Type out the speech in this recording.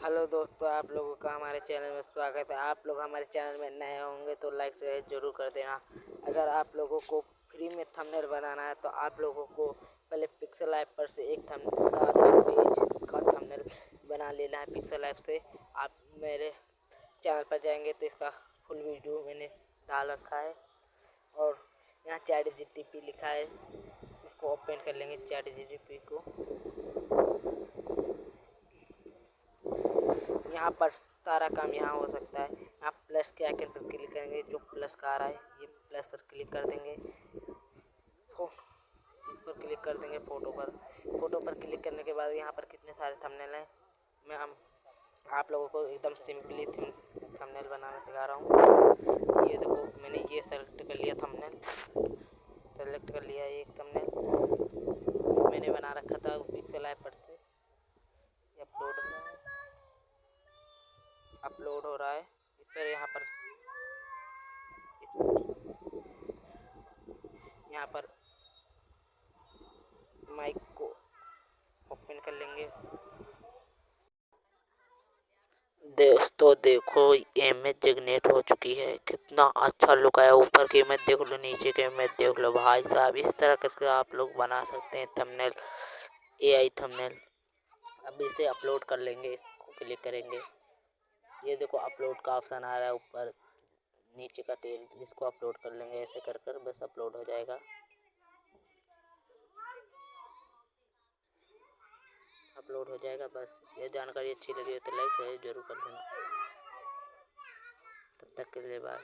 Hello दोस्तों, आप लोगों का हमारे चैनल में स्वागत है। आप लोग हमारे चैनल में नए होंगे तो लाइक शेयर जरूर कर देना। अगर आप लोगों को फ्री में थंबनेल बनाना है तो आप लोगों को पहले पिक्सल ऐप पर से एक सादा पेज का थंबनेल बना लेना है। पिक्सल ऐप से आप मेरे चैनल पर जाएंगे तो इसका फुल वीडियो मैंने डाल रखा है और यहाँ चैट जीटीपी लिखा है, इसको ओपन कर लेंगे चैट जीटीपी को। यहाँ पर सारा काम यहाँ हो सकता है। आप प्लस के आइकन पर क्लिक करेंगे, जो प्लस का आ रहा है ये प्लस पर क्लिक कर देंगे। इस पर क्लिक कर देंगे फोटो पर क्लिक करने के बाद यहाँ पर कितने सारे थंबनेल हैं। मैं आप लोगों को एकदम सिंपली थंबनेल बनाना सिखा रहा हूँ। ये देखो, मैंने ये सेलेक्ट कर लिया थंबनेल, सेलेक्ट कर लिया एक थंबनेल मैंने बना रखा था पिक्सल ऐप पर से। अपलोड हो रहा है इस पर। यहाँ पर माइक को ओपन कर लेंगे। दोस्तों देखो, इमेज जनरेट हो चुकी है। कितना अच्छा लुक आया। ऊपर की इमेज देख लो, नीचे की इमेज देख लो। भाई साहब, इस तरह करके आप लोग बना सकते हैं थंबनेल, एआई थंबनेल। अब इसे अपलोड कर लेंगे, इसको क्लिक करेंगे। ये देखो अपलोड का ऑप्शन आ रहा है ऊपर नीचे का तेल, इसको अपलोड कर लेंगे। ऐसे कर कर बस अपलोड हो जाएगा। अपलोड हो जाएगा बस। ये जानकारी अच्छी लगी हो तो लाइक जरूर कर देना। तब तक के लिए बाय।